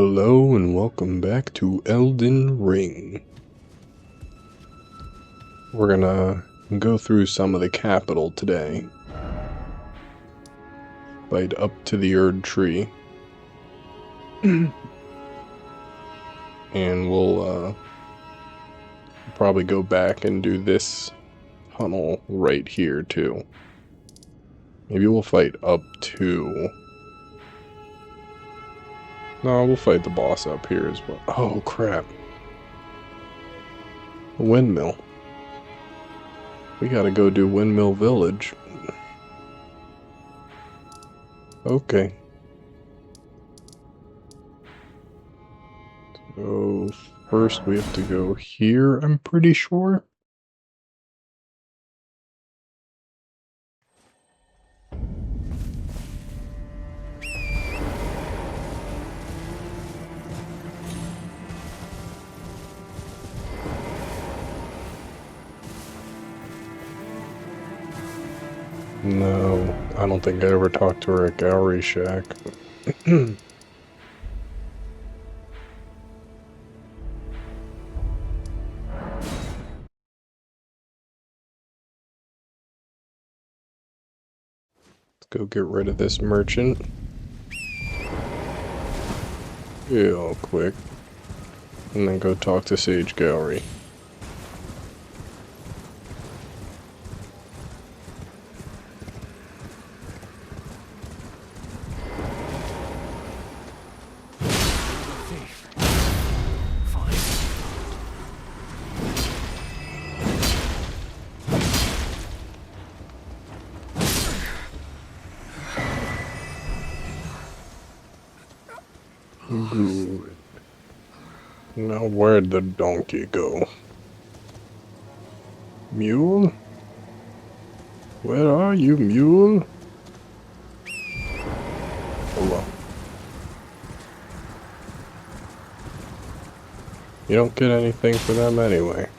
Hello and welcome back to Elden Ring. We're gonna go through some of the capital today. Fight up to the Erd Tree. And we'll probably go back and do this tunnel right here too. Maybe we'll fight up to... No, we'll fight the boss up here as well. Oh crap. A windmill. We gotta go do Windmill Village. Okay. So first we have to go here, I'm pretty sure. No, I don't think I ever talked to her at Gallery Shack. Let's go get rid of this merchant. Real quick. And then go talk to Sage Gallery. Good. Now where'd the donkey go? Mule? Where are you, mule? Hello. You don't get anything for them anyway.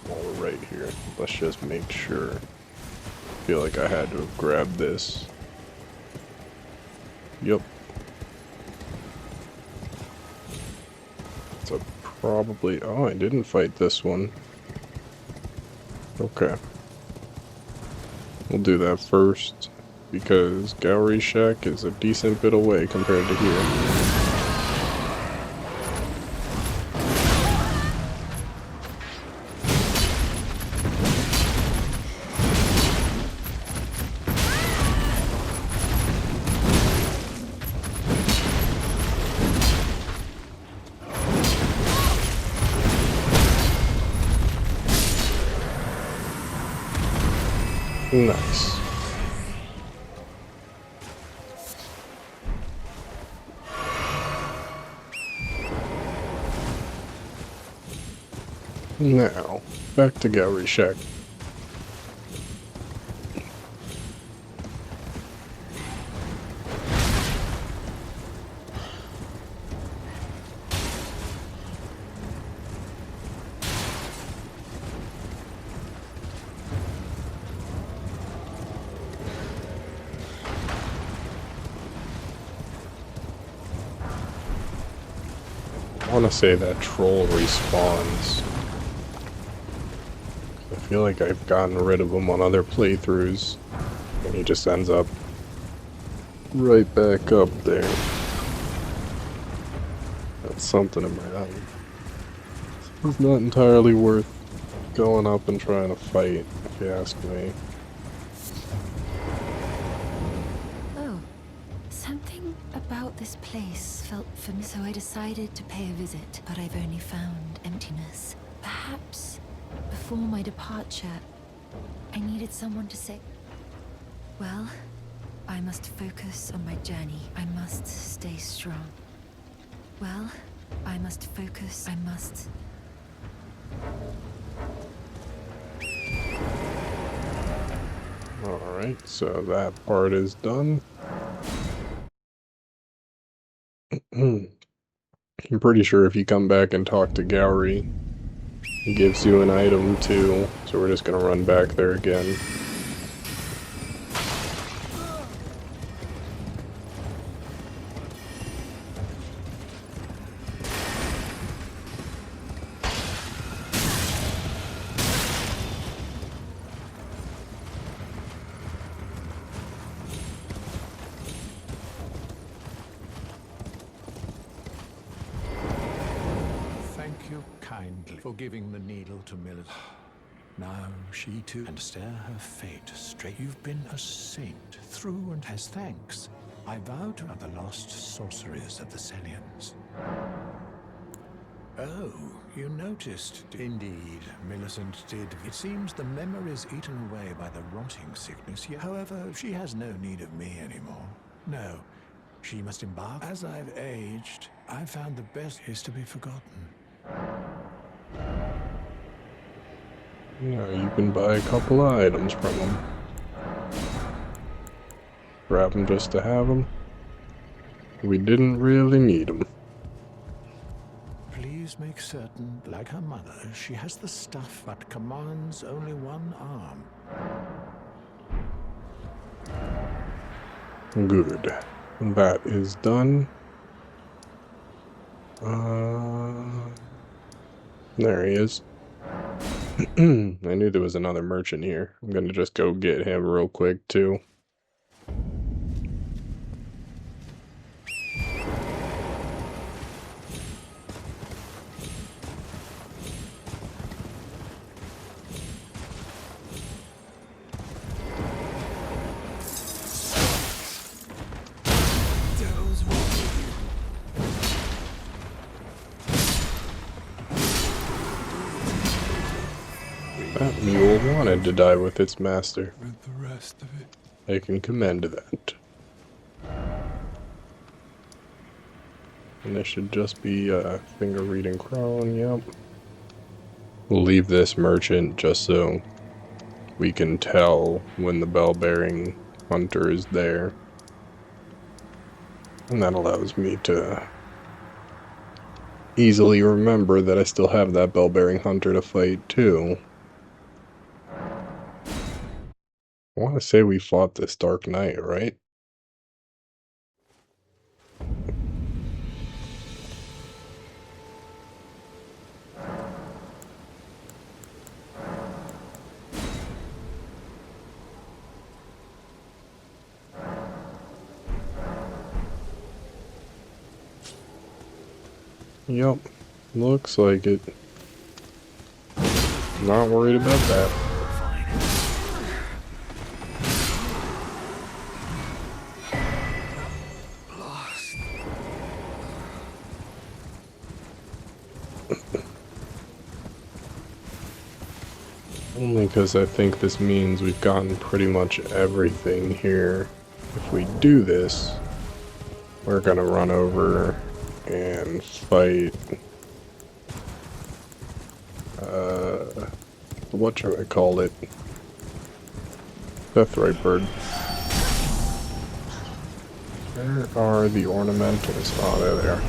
While we're right here, let's just make sure. I feel like I had to have grabbed this. Yep. So probably... Oh, I didn't fight this one. Okay. We'll do that first, because Gallery Shack is a decent bit away compared to here. Nice. Now, back to Gallery Shack. I want to say that troll respawns. I feel like I've gotten rid of him on other playthroughs, and he just ends up right back up there. That's something in my eye. It's not entirely worth going up and trying to fight, if you ask me. Oh, something about this place felt familiar, so I decided to pay a visit, but I've only found emptiness. Perhaps before my departure, I needed someone to say, well, I must focus on my journey. I must stay strong. Well, I must focus. I must... Alright, so that part is done. I'm pretty sure if you come back and talk to Gowry, he gives you an item too, so we're just gonna run back there again. kindly for giving the needle to Millicent. Now she too can stare her fate straight. You've been a saint through and as thanks. I vow to the lost sorceries of the Celians. Oh, you noticed. Indeed, Millicent did. It seems the memory's eaten away by the rotting sickness. However, she has no need of me anymore. No, she must embark. As I've aged, I found the best is to be forgotten. Yeah, you can buy a couple of items from them. Grab them just to have them. We didn't really need them. Please make certain, like her mother, she has the stuff but commands only one arm. Good. That is done. There he is. I knew there was another merchant here. I'm gonna just go get him real quick, too. That mule wanted to die with its master. With the rest of it. I can commend that. And this should just be a finger reading crone, yep. We'll leave this merchant just so we can tell when the bell-bearing hunter is there. And that allows me to easily remember that I still have that bell-bearing hunter to fight, too. I want to say we fought this Dark Knight, right? Yep, looks like it. Not worried about that. Only because I think this means we've gotten pretty much everything here. If we do this, we're gonna run over and fight, what should I call it? Deathrite bird. Where are the ornamentals? Oh, there they are.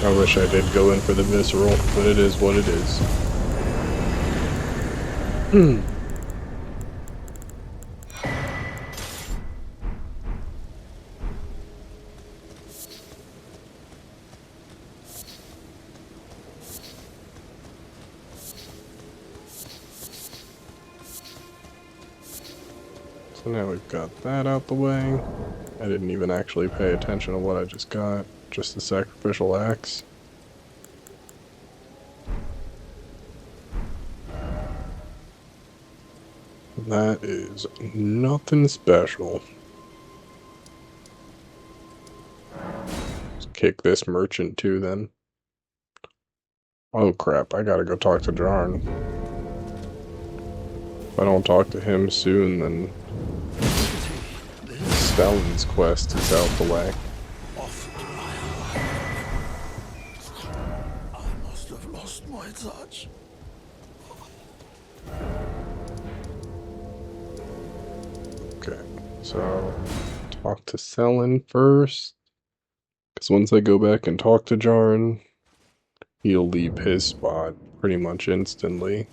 I wish I did go in for the visceral, but it is what it is. So now we've got that out the way. I didn't even actually pay attention to what I just got. Just the sacrificial axe. That is nothing special. Let's kick this merchant too then. Oh crap, I gotta go talk to Jarn. If I don't talk to him soon, then Stellan's quest is out the way. I must have lost my touch. Okay, so talk to Selen first. Because once I go back and talk to Jarn, he'll leave his spot pretty much instantly.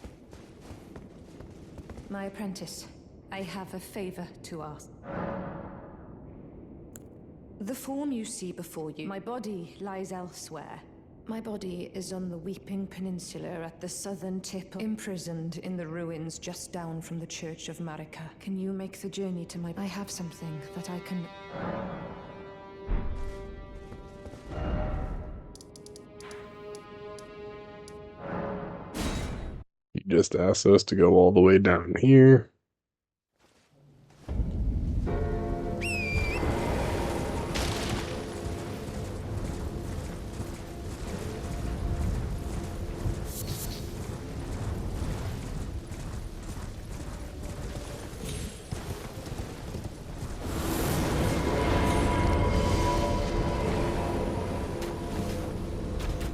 My apprentice, I have a favor to ask. The form you see before you, my body lies elsewhere. My body is on the Weeping Peninsula at the southern tip, imprisoned in the ruins just down from the Church of Marika. Can you make the journey to my... I have something that I can... He just asked us to go all the way down here.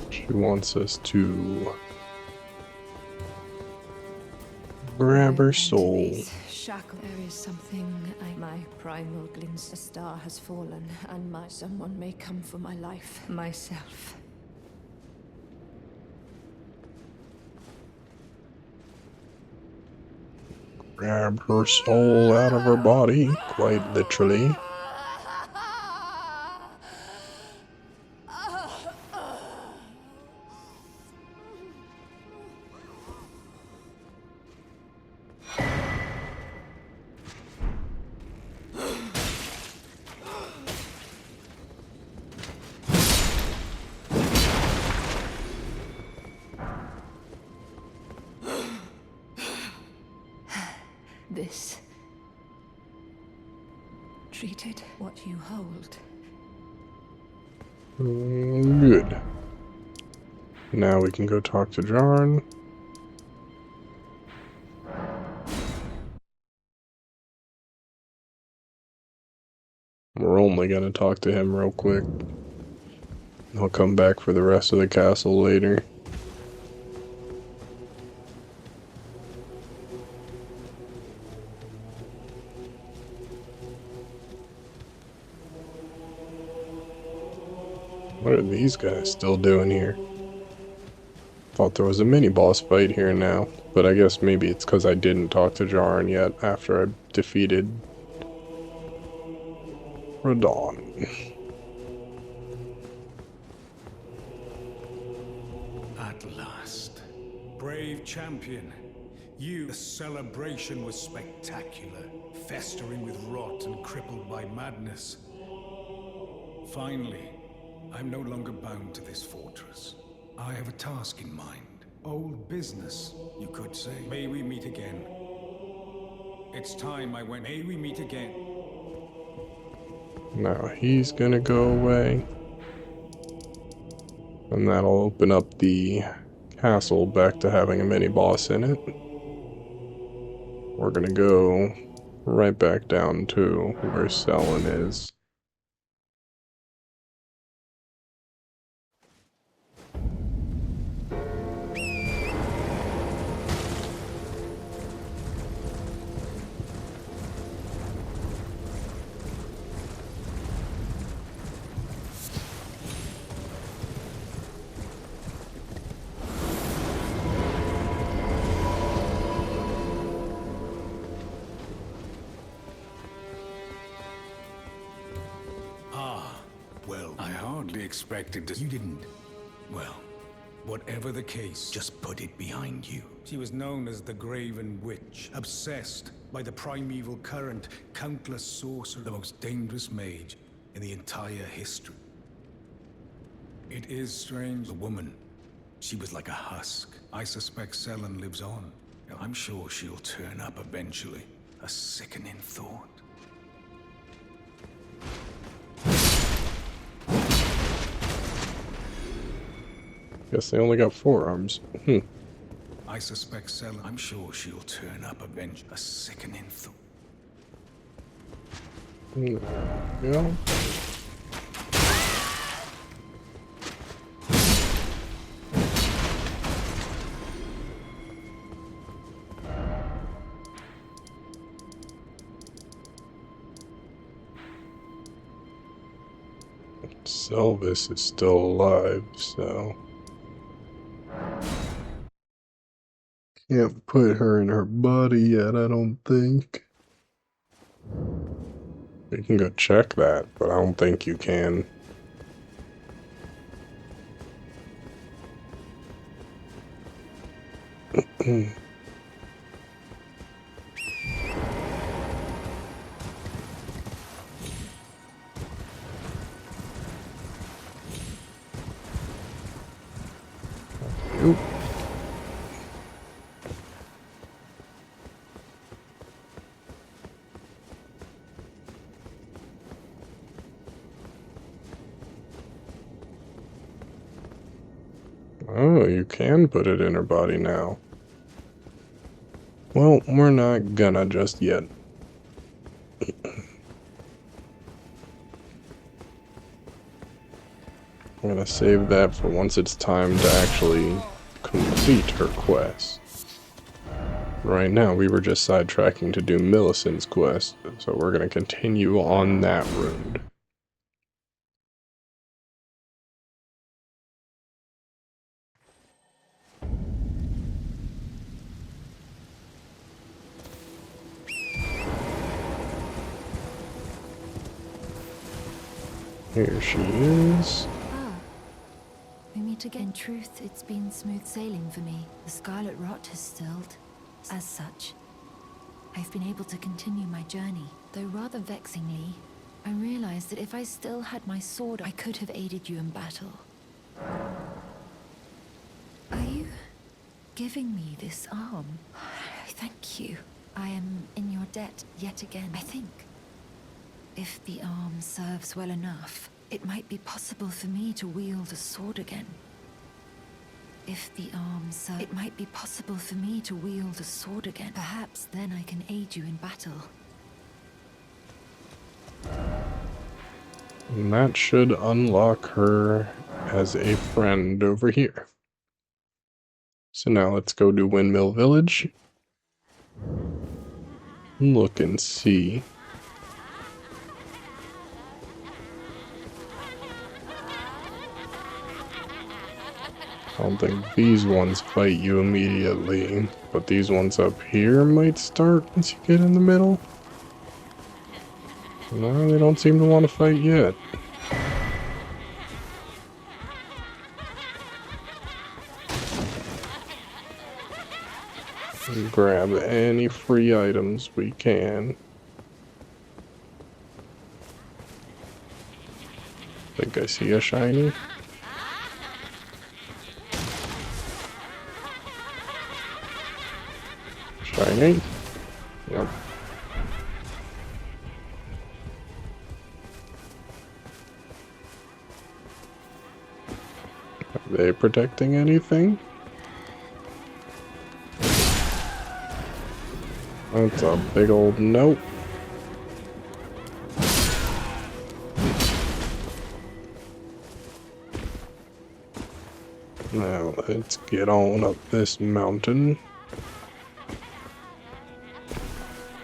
She wants us to grab her soul. Shackle. There is something my primal glints. A star has fallen, and someone may come for my life. Myself. Grab her soul out of her body, quite literally. This. Treated what you hold. Good. Now we can go talk to Jarn. We're only gonna talk to him real quick. I'll come back for the rest of the castle later. What are these guys still doing here? Thought there was a mini-boss fight here now, but I guess maybe it's because I didn't talk to Jarn yet after I defeated Radon. At last. Brave champion. The celebration was spectacular, festering with rot and crippled by madness. Finally, I'm no longer bound to this fortress. I have a task in mind. Old business, you could say. May we meet again. It's time I went. May we meet again. Now he's gonna go away. And that'll open up the castle back to having a mini-boss in it. We're gonna go right back down to where Selen is. Well, I hardly expected to... You didn't. Well, whatever the case, just put it behind you. She was known as the Graven Witch, obsessed by the primeval current, countless sorcerer, the most dangerous mage in the entire history. It is strange. The woman, she was like a husk. I suspect Selen lives on. I'm sure she'll turn up eventually. A sickening thought. Guess they only got 4 arms. I suspect Selen. I'm sure she'll turn up eventually. A sickening thought. There we go. Selvis is still alive, so Can't put her in her body yet, I don't think. You can go check that, but I don't think you can. Oop. Oh, you can put it in her body now. Well, we're not gonna just yet. I'm gonna save that for once it's time to actually complete her quest. Right now, we were just sidetracking to do Millicent's quest, so we're gonna continue on that road. Here she is. Ah, we meet again. In truth, it's been smooth sailing for me. The scarlet rot has stilled. As such, I've been able to continue my journey. Though rather vexingly, I realized that if I still had my sword, I could have aided you in battle. Are you giving me this arm? Thank you. I am in your debt yet again. I think if the arm serves well enough, it might be possible for me to wield a sword again. If the arm serves, it might be possible for me to wield a sword again. Perhaps then I can aid you in battle. And that should unlock her as a friend over here. So now let's go to Windmill Village. Look and see. I don't think these ones fight you immediately, but these ones up here might start once you get in the middle. No, they don't seem to want to fight yet. Grab any free items we can. Think I see a shiny. Shiny? Yep. Are they protecting anything? That's a big old nope. Now let's get on up this mountain.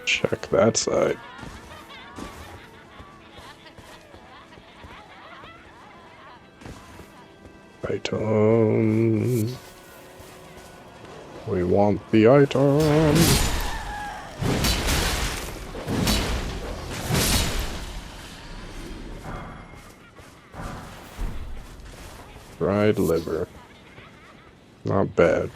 Check that side. Item. We want the item. Fried liver. Not bad.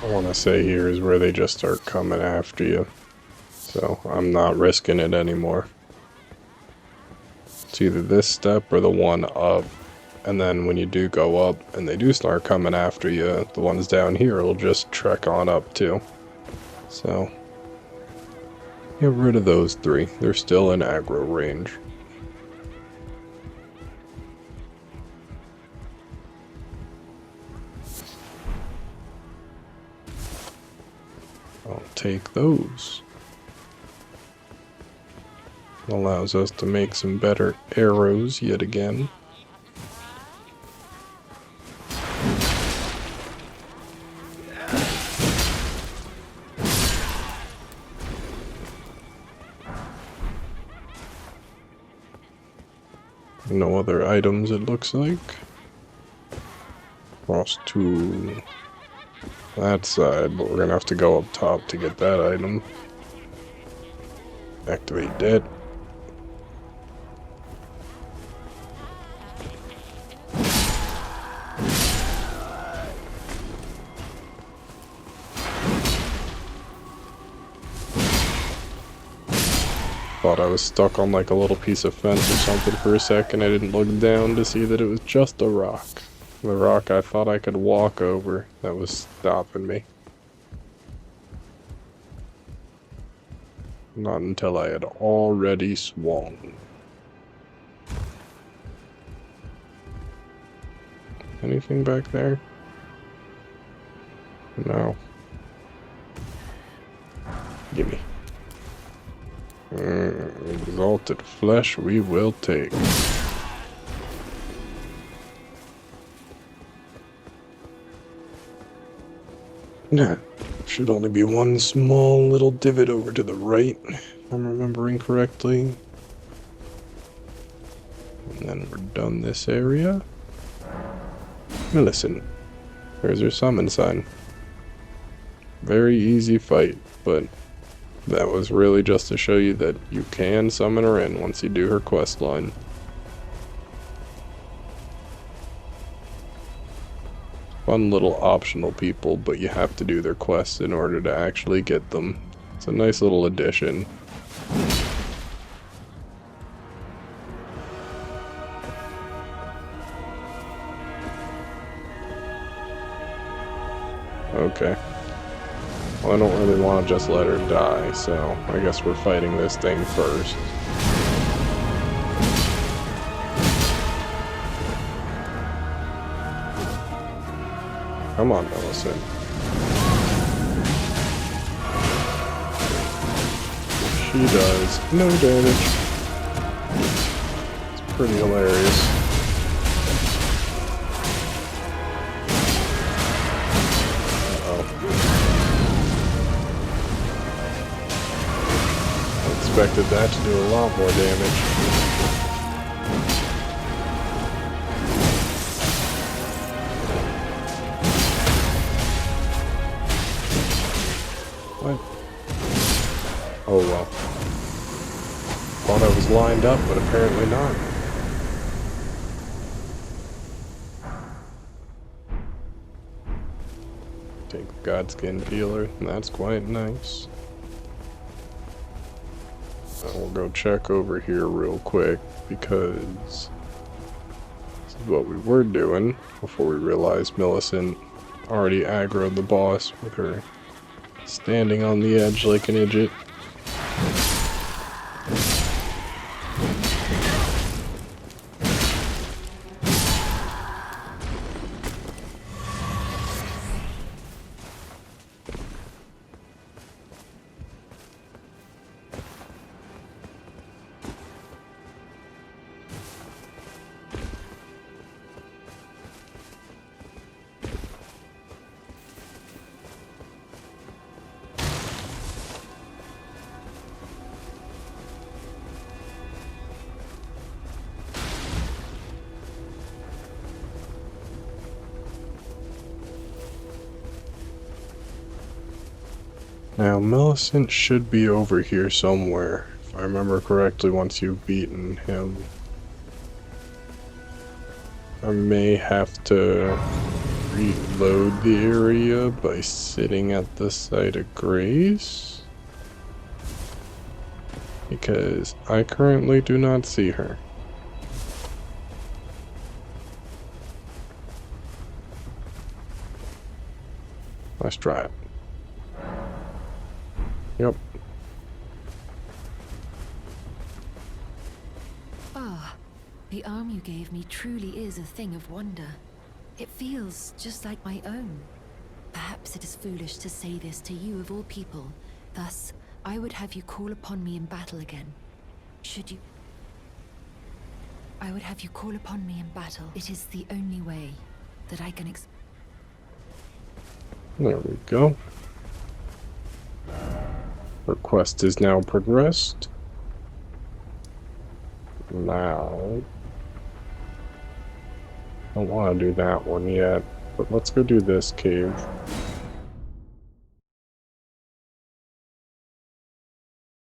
I want to say here is where they just start coming after you. So I'm not risking it anymore. It's either this step or the one up. And then when you do go up and they do start coming after you, the ones down here will just trek on up too. So get rid of those three. They're still in aggro range. I'll take those. Allows us to make some better arrows yet again. No other items, it looks like. Cross to that side, but we're gonna have to go up top to get that item. Activate that. Thought I was stuck on like a little piece of fence or something for a second. I didn't look down to see that it was just a rock. The rock I thought I could walk over that was stopping me. Not until I had already swung. Anything back there? No. Gimme. Exalted flesh we will take. Nah, should only be one small little divot over to the right, if I'm remembering correctly. And then we're done this area. Millicent, there's your summon sign. Very easy fight, but that was really just to show you that you can summon her in once you do her quest line. Fun little optional people, but you have to do their quests in order to actually get them. It's a nice little addition. Okay. Well, I don't really want to just let her die, so I guess we're fighting this thing first. Come on, Millicent. She does no damage. It's pretty hilarious. Expected that to do a lot more damage. What? Oh well. Thought I was lined up, but apparently not. Take the Godskin Peeler, and that's quite nice. We'll go check over here real quick, because this is what we were doing before we realized Millicent already aggroed the boss with her standing on the edge like an idiot. Now, Millicent should be over here somewhere, if I remember correctly, once you've beaten him. I may have to reload the area by sitting at the site of grace, because I currently do not see her. Let's try it. Yep. Ah, the arm you gave me truly is a thing of wonder. It feels just like my own. Perhaps it is foolish to say this to you of all people. Thus, I would have you call upon me in battle again. Should you... I would have you call upon me in battle. It is the only way that I can There we go. Request is now progressed. Now, I don't want to do that one yet, but let's go do this cave.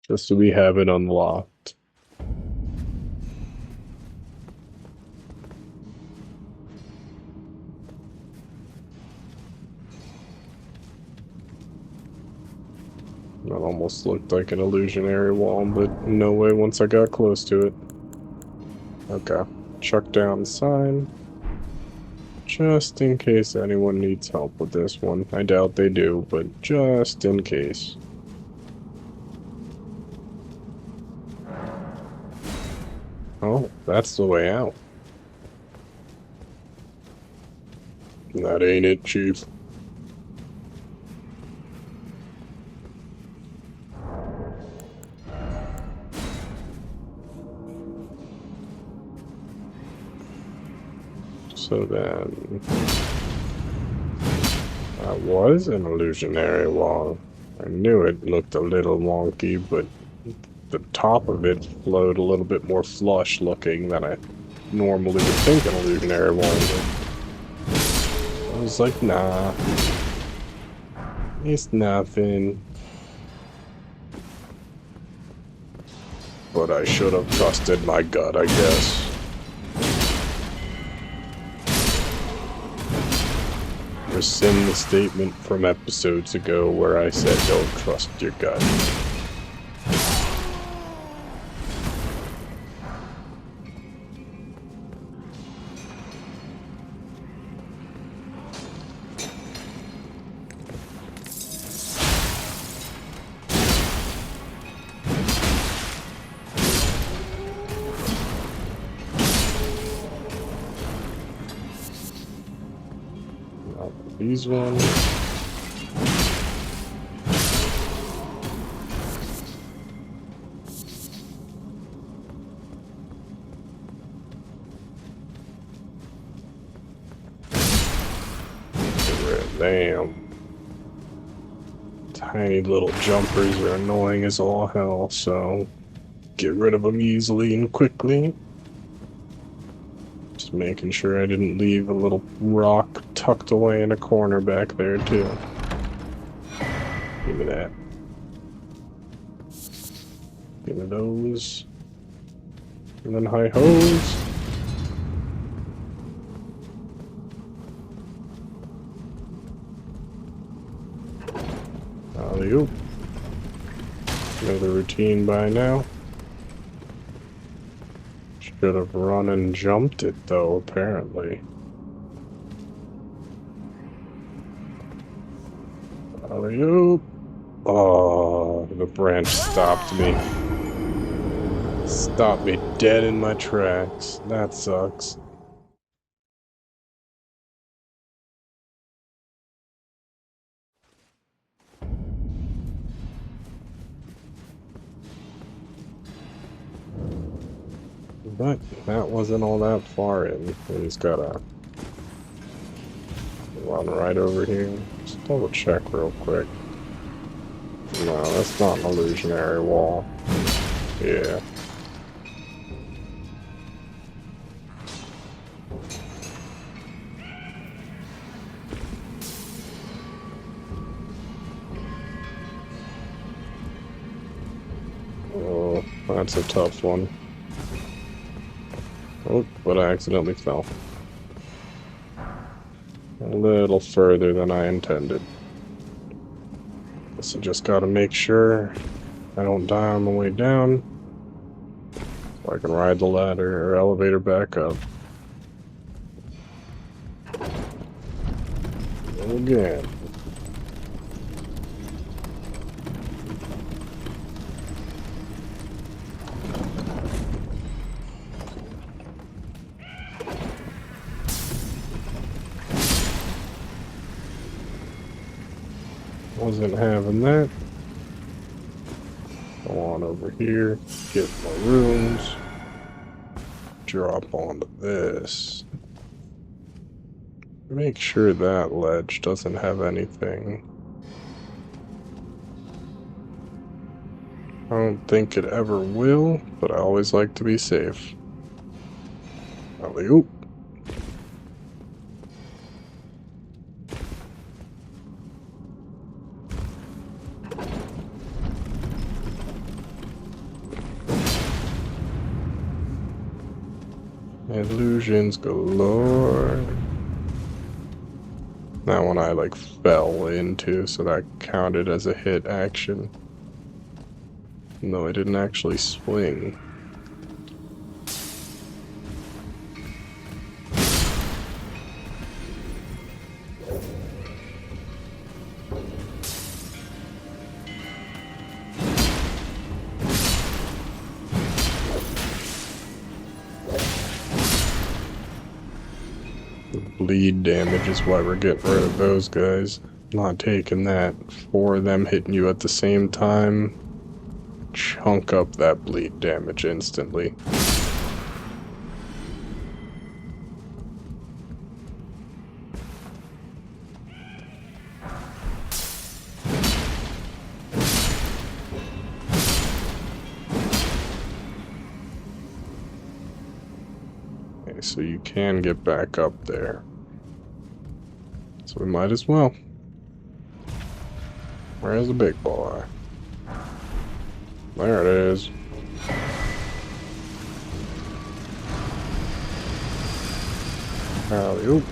Just so we have it unlocked. That almost looked like an illusionary wall, but no way once I got close to it. Okay, chuck down the sign. Just in case anyone needs help with this one. I doubt they do, but just in case. Oh, that's the way out. That ain't it, Chief. So then... that was an illusionary wall. I knew it looked a little wonky, but the top of it flowed a little bit more flush looking than I normally would think an illusionary wall would. I was like, nah. It's nothing. But I should have trusted my gut, I guess. Rescind the statement from episodes ago where I said don't trust your gut. These ones. Damn. Tiny little jumpers are annoying as all hell, so get rid of them easily and quickly. Just making sure I didn't leave a little rock tucked away in a corner back there, too. Give me that. Give me those. And then high hose. Alley-oop. Know the routine by now. Should have run and jumped it, though, apparently. Alley-oop. Oh, the branch stopped me. Stopped me dead in my tracks. That sucks. But that wasn't all that far in. We just gotta run right over here. Just double check real quick. No, that's not an illusionary wall. Yeah. Oh, that's a tough one. Oh, but I accidentally fell. A little further than I intended. Guess I just gotta make sure I don't die on the way down. So I can ride the ladder or elevator back up. And again. Wasn't having that. Go on over here, get more runes, drop onto this. Make sure that ledge doesn't have anything. I don't think it ever will, but I always like to be safe. Alley-oop. Illusions galore. That one I like fell into, so that counted as a hit action. No, I didn't actually swing. Bleed damage is why we're getting rid of those guys. Not taking that. 4 of them hitting you at the same time. Chunk up that bleed damage instantly. Okay, so you can get back up there. So we might as well. Where's the big boy? There it is. Alley-oop.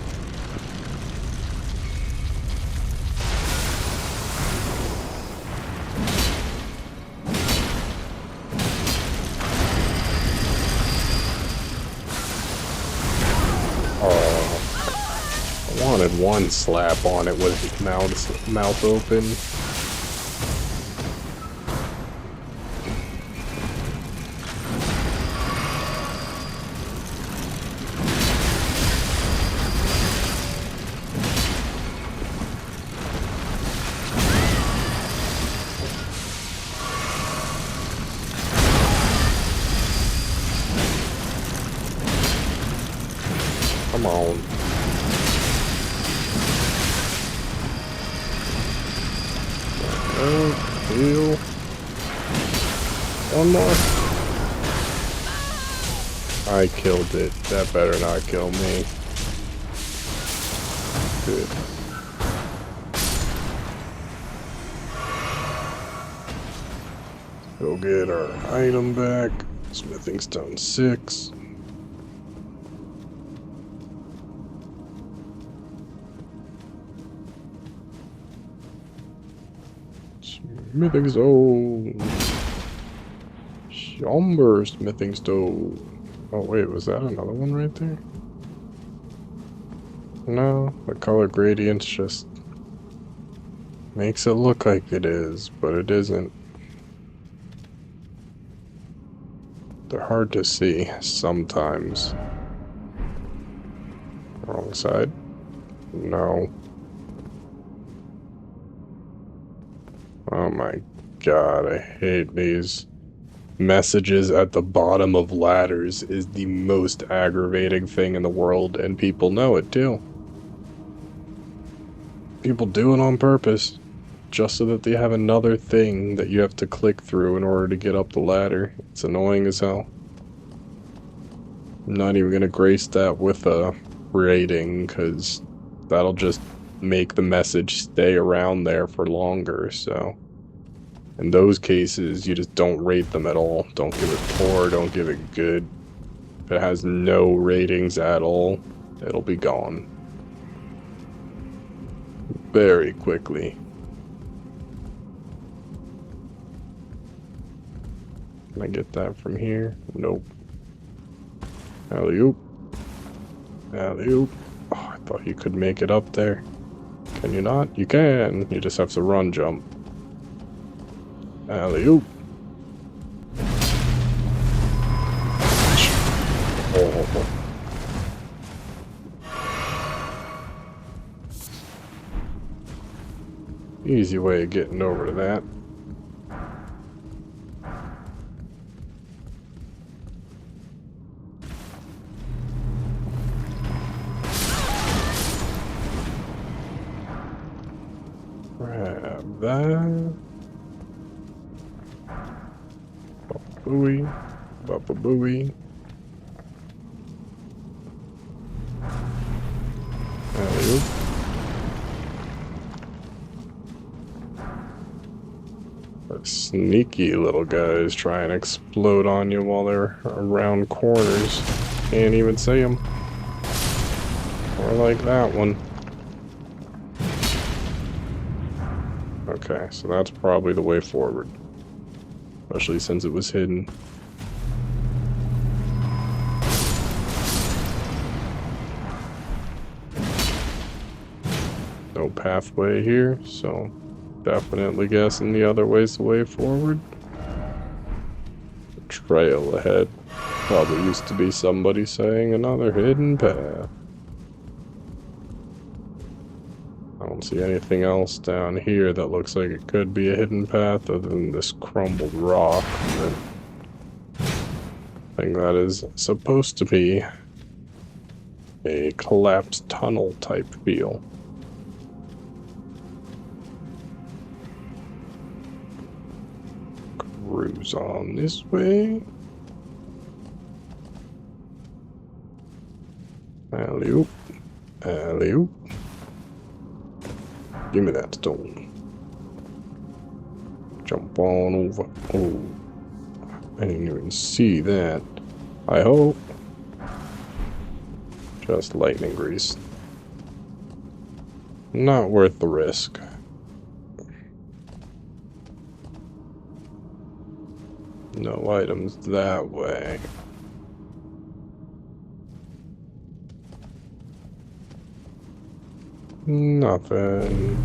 I wanted one slap on it with his mouth open. Come on. Heal. One more. I killed it. That better not kill me. Good. Go get our item back. Smithing stone 6. Smithing stone. Somber smithing stone. Oh wait, was that another one right there? No, the color gradients just makes it look like it is, but it isn't. They're hard to see sometimes. Wrong side? No. Oh my god, I hate these. Messages at the bottom of ladders is the most aggravating thing in the world, and people know it too. People do it on purpose, just so that they have another thing that you have to click through in order to get up the ladder. It's annoying as hell. I'm not even gonna grace that with a rating, because that'll just make the message stay around there for longer, so in those cases you just don't rate them at all. Don't give it poor, don't give it good. If it has no ratings at all, it'll be gone very quickly. Can I get that from here? Nope. Alley-oop. Alley-oop. Oh, I thought you could make it up there. Can you not? You can. You just have to run jump. Alley-oop. Oh. Easy way of getting over to that. Grab that. Booey. Bubba booey. Alley-oop. The sneaky little guys try and explode on you while they're around corners. Can't even see them. Or like that one. Okay, so that's probably the way forward. Especially since it was hidden. No pathway here, so definitely guessing the other way's the way forward. The trail ahead. Probably used to be somebody saying another hidden path. I don't see anything else down here that looks like it could be a hidden path other than this crumbled rock. Thing that is supposed to be a collapsed tunnel type feel. Cruise on this way. Alley-oop. Alley-oop. Give me that stone. Jump on over. Oh. I didn't even see that. I hope. Just lightning grease. Not worth the risk. No items that way. Nothing.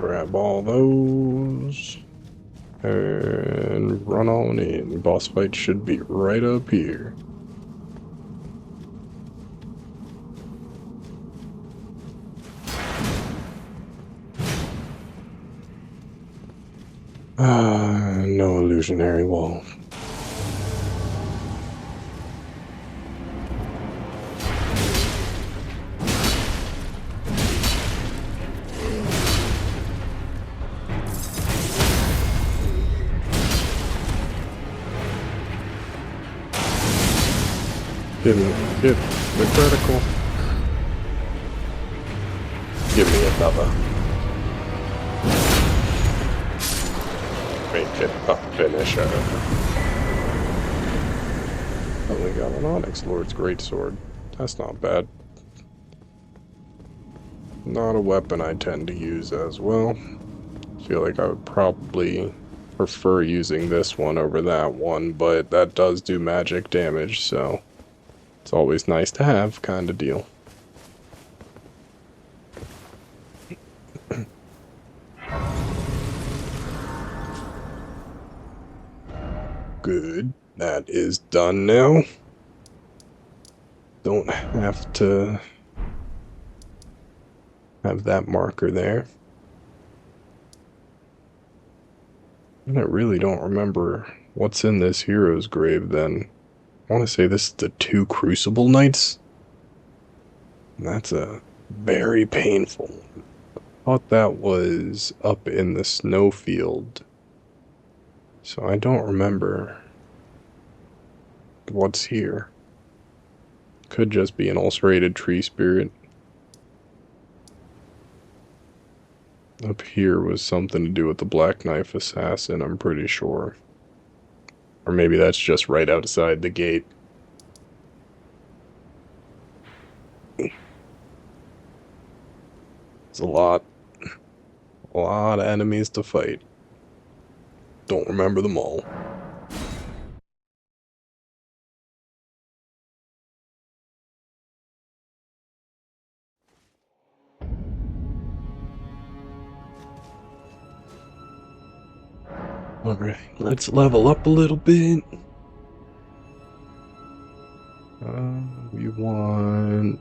Grab all those. And run on in. Boss fight should be right up here. No illusionary wall. Didn't get the critical. Give me another. Make it a finisher. Only got an Onyx Lord's Greatsword. That's not bad. Not a weapon I tend to use as well. Feel like I would probably prefer using this one over that one, but that does do magic damage, so it's always nice to have, kind of deal. Good. That is done now. Don't have to have that marker there. And I really don't remember what's in this hero's grave then. I want to say this is the 2 Crucible Knights. And that's a very painful. I thought that was up in the snowfield. So I don't remember what's here. Could just be an ulcerated tree spirit. Up here was something to do with the Black Knife Assassin, I'm pretty sure. Or maybe that's just right outside the gate. It's a lot of enemies to fight. Don't remember them all. Alright, let's level up a little bit. We want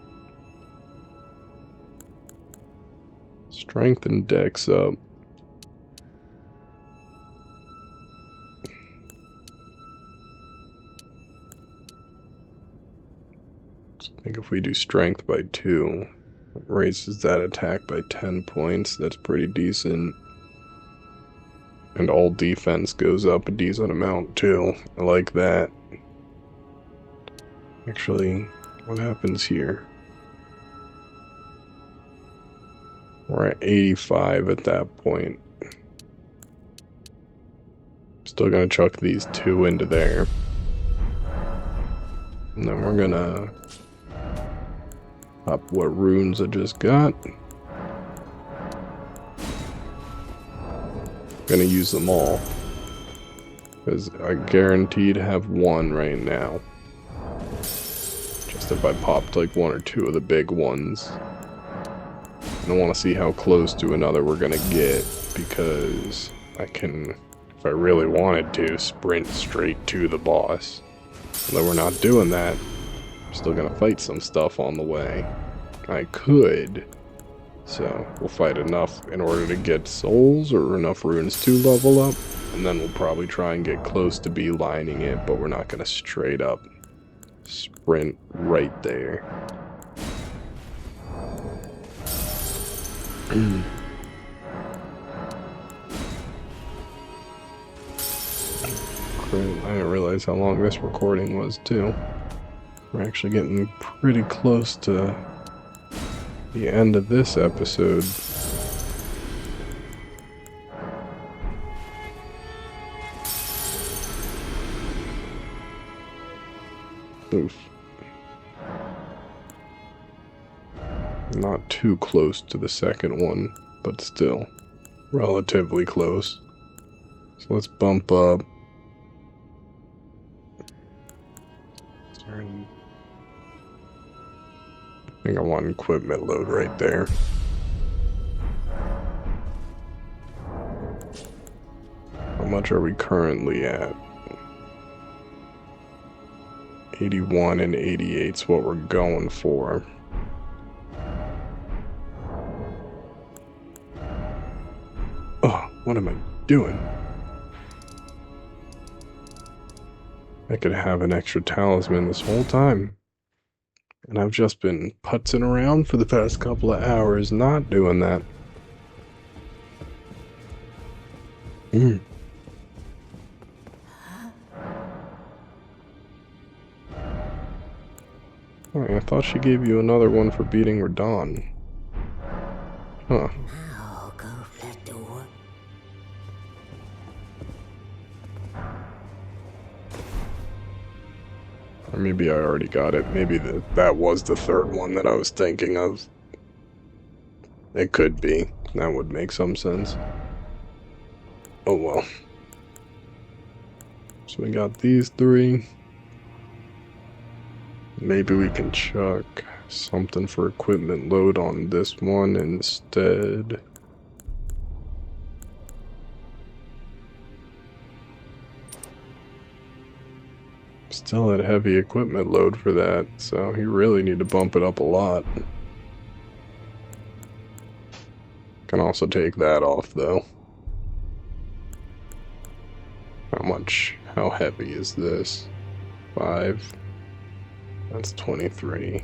strength and dex up. I think if we do strength by 2, it raises that attack by 10 points. That's pretty decent. And all defense goes up a decent amount too. I like that. Actually, what happens here? We're at 85 at that point. Still gonna chuck these 2 into there. And then we're gonna pop what runes I just got. Gonna use them all. Because I guaranteed have 1 right now. Just if I popped like 1 or 2 of the big ones. And I want to see how close to another we're gonna get. Because I can, if I really wanted to, sprint straight to the boss. Although we're not doing that, I'm still gonna fight some stuff on the way. I could. So, we'll fight enough in order to get souls or enough runes to level up. And then we'll probably try and get close to beelining it, but we're not gonna straight up sprint right there. I didn't realize how long this recording was, too. We're actually getting pretty close to the end of this episode. Oof. Not too close to the second one, but still relatively close. So let's bump up. I think I want equipment load right there. How much are we currently at? 81 and 88 is what we're going for. Oh, what am I doing? I could have an extra talisman this whole time. And I've just been putzing around for the past couple of hours not doing that. Oh, I thought she gave you another one for beating Radon. Huh. Now go for the door. Or maybe I already got it. Maybe that was the third one that I was thinking of. It could be. That would make some sense. Oh well. So we got these 3. Maybe we can chuck something for equipment load on this one instead. Still at heavy equipment load for that, so you really need to bump it up a lot. Can also take that off though. How heavy is this? 5. That's 23.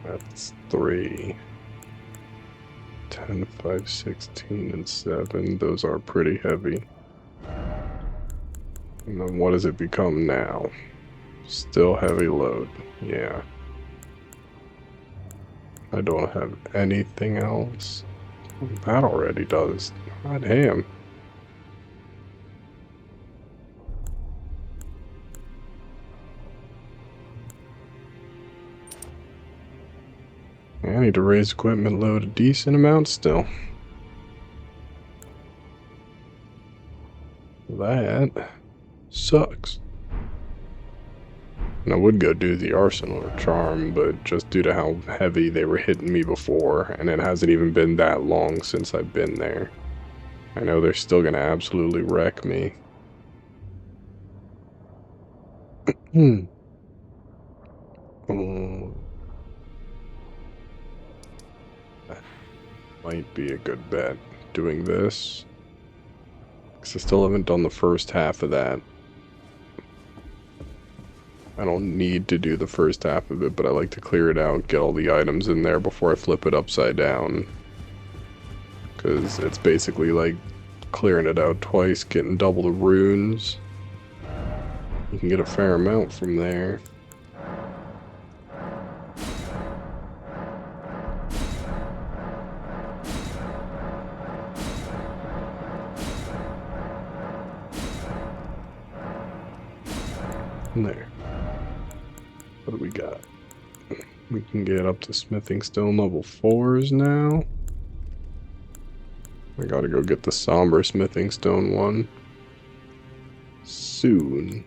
That's 3. 10, 5, 16, and 7. Those are pretty heavy. And then what does it become now? Still heavy load. Yeah. I don't have anything else. That already does. God damn. I need to raise equipment load a decent amount still. That sucks. And I would go do the arsenal or charm, but just due to how heavy they were hitting me before, and it hasn't even been that long since I've been there, I know they're still gonna absolutely wreck me. That might be a good bet, doing this. Because I still haven't done the first half of that. I don't need to do the first half of it, but I like to clear it out, get all the items in there before I flip it upside down. Because it's basically like clearing it out twice, getting double the runes. You can get a fair amount from there. There. What do we got? We can get up to smithing stone level 4s now. I gotta go get the somber smithing stone one soon.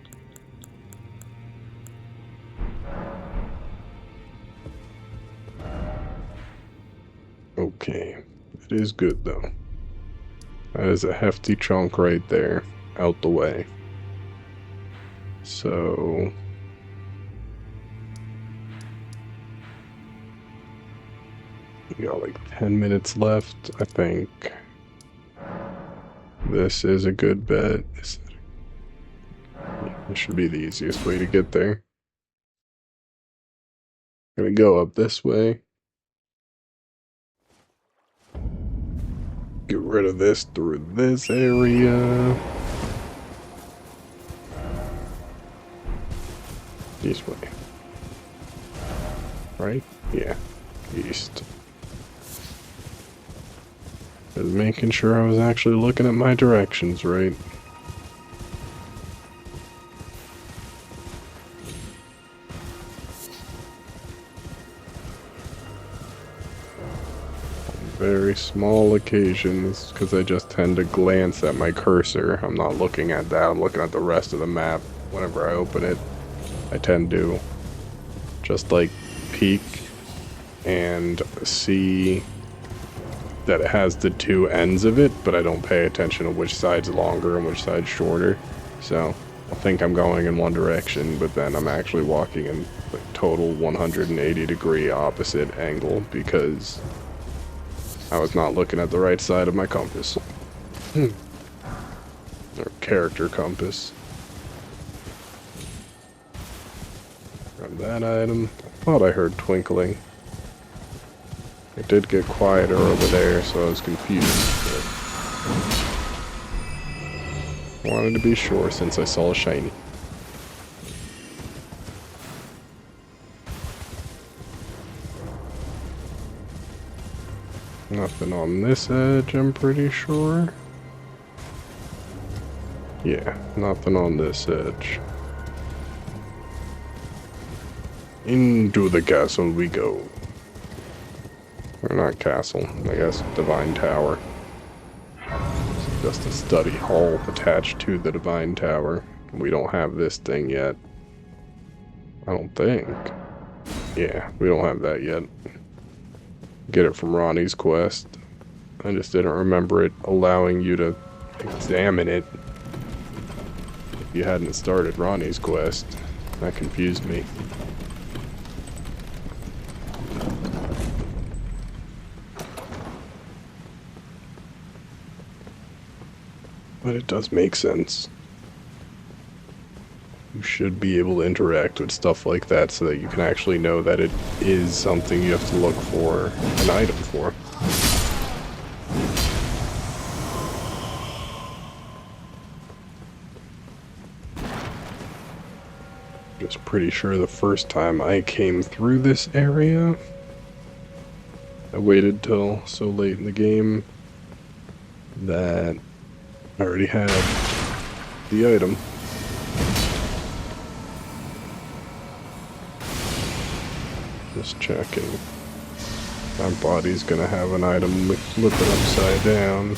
Okay, it is good though. That is a hefty chunk right there, out the way. So we got like 10 minutes left, I think. This is a good bet. This should be the easiest way to get there. I'm gonna go up this way. Get rid of this through this area. This way. Right? Yeah. East. Just making sure I was actually looking at my directions right. Very small occasions, because I just tend to glance at my cursor. I'm not looking at that, I'm looking at the rest of the map whenever I open it. I tend to just like peek and see that it has the two ends of it, but I don't pay attention to which side's longer and which side's shorter. So I think I'm going in one direction, but then I'm actually walking in like total 180-degree opposite angle because I was not looking at the right side of my compass. Or character compass. Grab that item. I thought I heard twinkling. It did get quieter over there, so I was confused. But wanted to be sure since I saw a shiny. Nothing on this edge, I'm pretty sure. Yeah, nothing on this edge. Into the castle we go. Or not castle, I guess Divine Tower. It's just a study hall attached to the Divine Tower. We don't have this thing yet. I don't think. Yeah, we don't have that yet. Get it from Ronnie's quest. I just didn't remember it allowing you to examine it if you hadn't started Ronnie's quest. That confused me. But it does make sense. You should be able to interact with stuff like that so that you can actually know that it is something you have to look for an item for. Just pretty sure the first time I came through this area, I waited till so late in the game that I already had the item. Just checking. My body's gonna have an item with flip it upside down.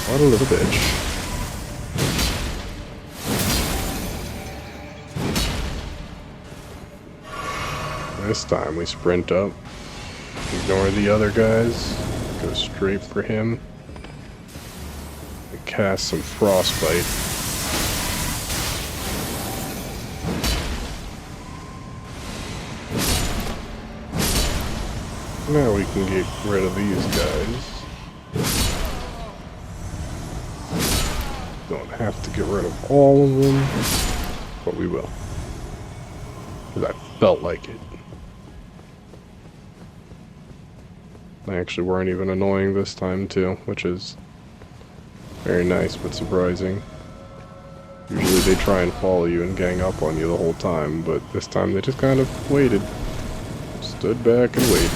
What a little bitch. This time we sprint up, ignore the other guys, go straight for him, and cast some frostbite. Now we can get rid of these guys. Don't have to get rid of all of them, but we will. Because I felt like it. They actually weren't even annoying this time too, which is very nice but surprising. Usually they try and follow you and gang up on you the whole time, but this time they just kind of waited. Stood back and waited.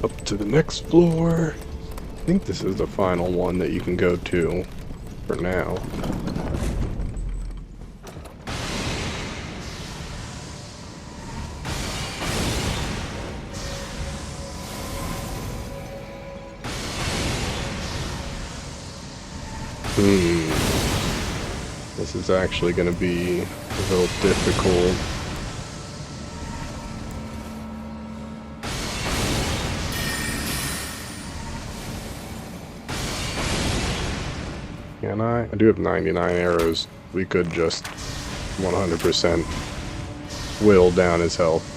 Up to the next floor. I think this is the final one that you can go to for now. This is actually going to be a little difficult. Can I? I do have 99 arrows. We could just 100% whittle down his health.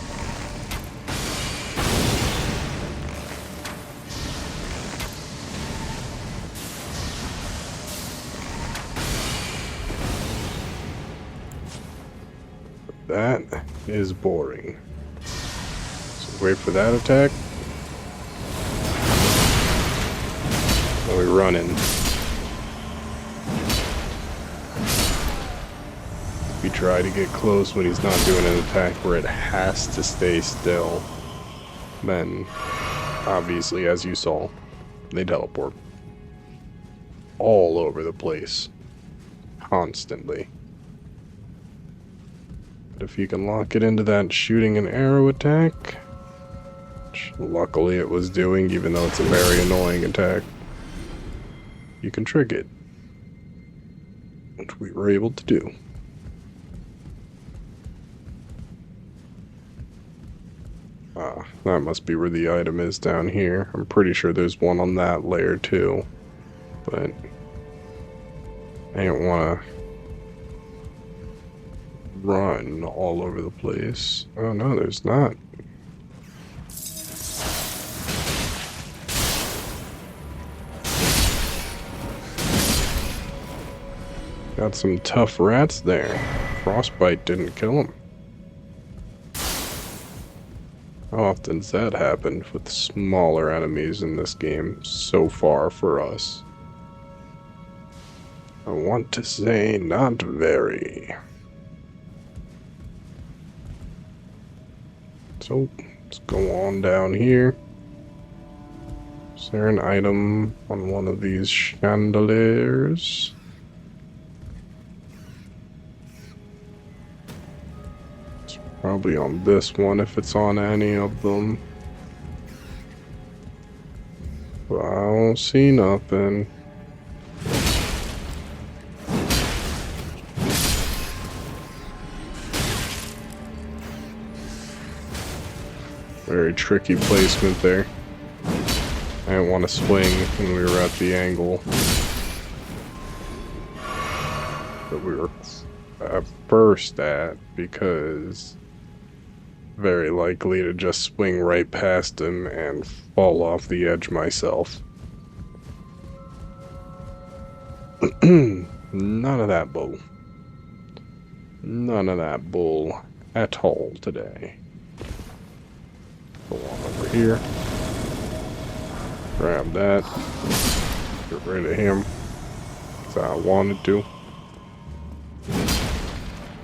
That is boring. So wait for that attack. Then we run in. We try to get close when he's not doing an attack where it has to stay still. Then, obviously, as you saw, they teleport. All over the place. Constantly. But if you can lock it into that shooting an arrow attack, which luckily it was doing, even though it's a very annoying attack, you can trick it. Which we were able to do. That must be where the item is down here. I'm pretty sure there's one on that layer too. But I don't want to run all over the place. Oh no, there's not. Got some tough rats there. Frostbite didn't kill them. How often does that happen with smaller enemies in this game so far for us? I want to say not very. So, let's go on down here. Is there an item on one of these chandeliers? Probably on this one if it's on any of them. But I don't see nothing. Very tricky placement there. I didn't want to swing when we were at the angle that we were first at, because very likely to just swing right past him and fall off the edge myself. None of that bull. None of that bull at all today. Go on over here. Grab that. Get rid of him. As I wanted to.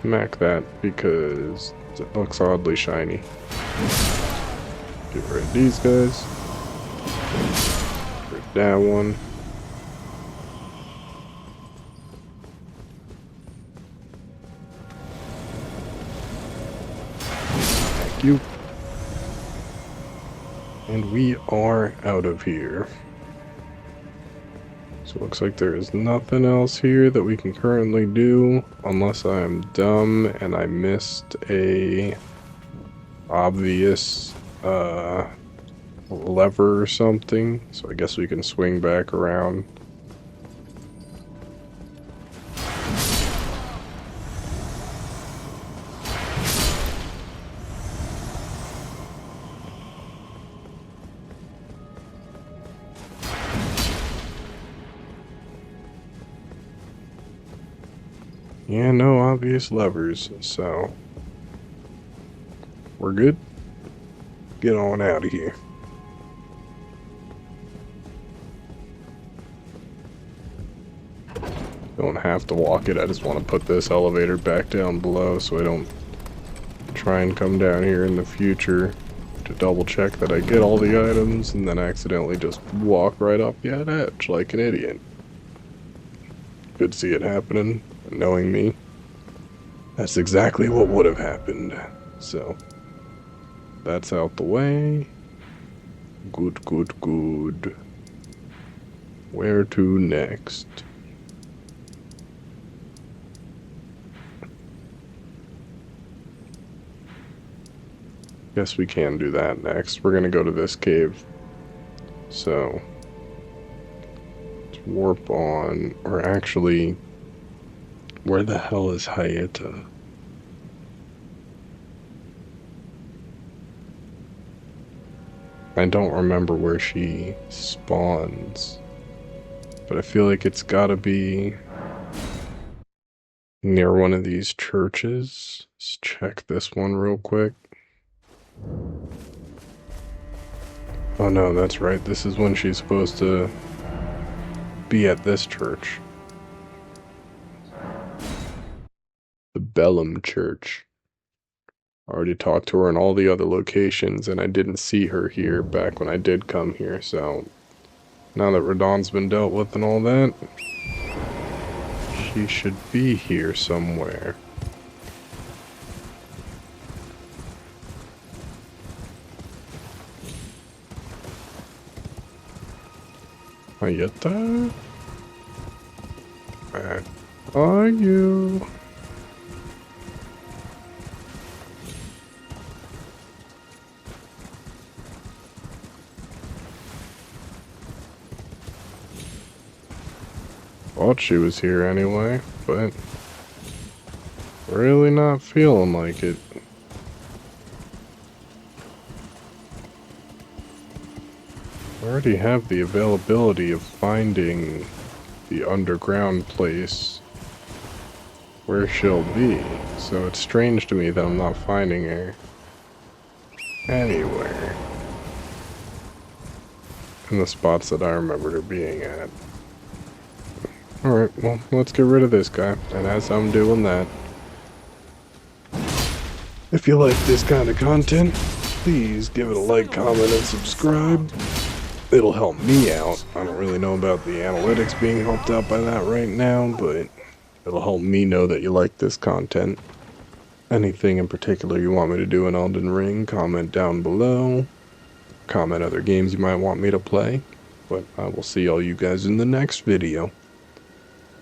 Smack that because it looks oddly shiny. Get rid of these guys. Get rid of that one. Thank you. And we are out of here. So it looks like there is nothing else here that we can currently do, unless I'm dumb and I missed a obvious lever or something. So I guess we can swing back around. Yeah, no obvious levers, so we're good. Get on out of here. Don't have to walk it, I just want to put this elevator back down below so I don't try and come down here in the future to double check that I get all the items and then accidentally just walk right off the edge like an idiot. Could see it happening, and knowing me, that's exactly what would have happened. So, that's out the way. Good, good, good. Where to next? Guess we can do that next. We're gonna go to this cave. So, let's warp on, or actually, where the hell is Hyeta? I don't remember where she spawns, but I feel like it's gotta be near one of these churches. Let's check this one real quick. Oh no, that's right. This is when she's supposed to be at this church. The Bellum Church. I already talked to her in all the other locations, and I didn't see her here back when I did come here, so now that Radon's been dealt with and all that, she should be here somewhere. Hyeta? Where are you? Thought she was here anyway, but really not feeling like it. I already have the availability of finding the underground place where she'll be, so it's strange to me that I'm not finding her anywhere in the spots that I remembered her being at. Alright, well, let's get rid of this guy, and as I'm doing that, if you like this kind of content, please give it a like, comment, and subscribe. It'll help me out. I don't really know about the analytics being helped out by that right now, but it'll help me know that you like this content. Anything in particular you want me to do in Elden Ring, comment down below. Comment other games you might want me to play. But I will see all you guys in the next video.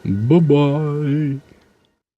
Bye-bye.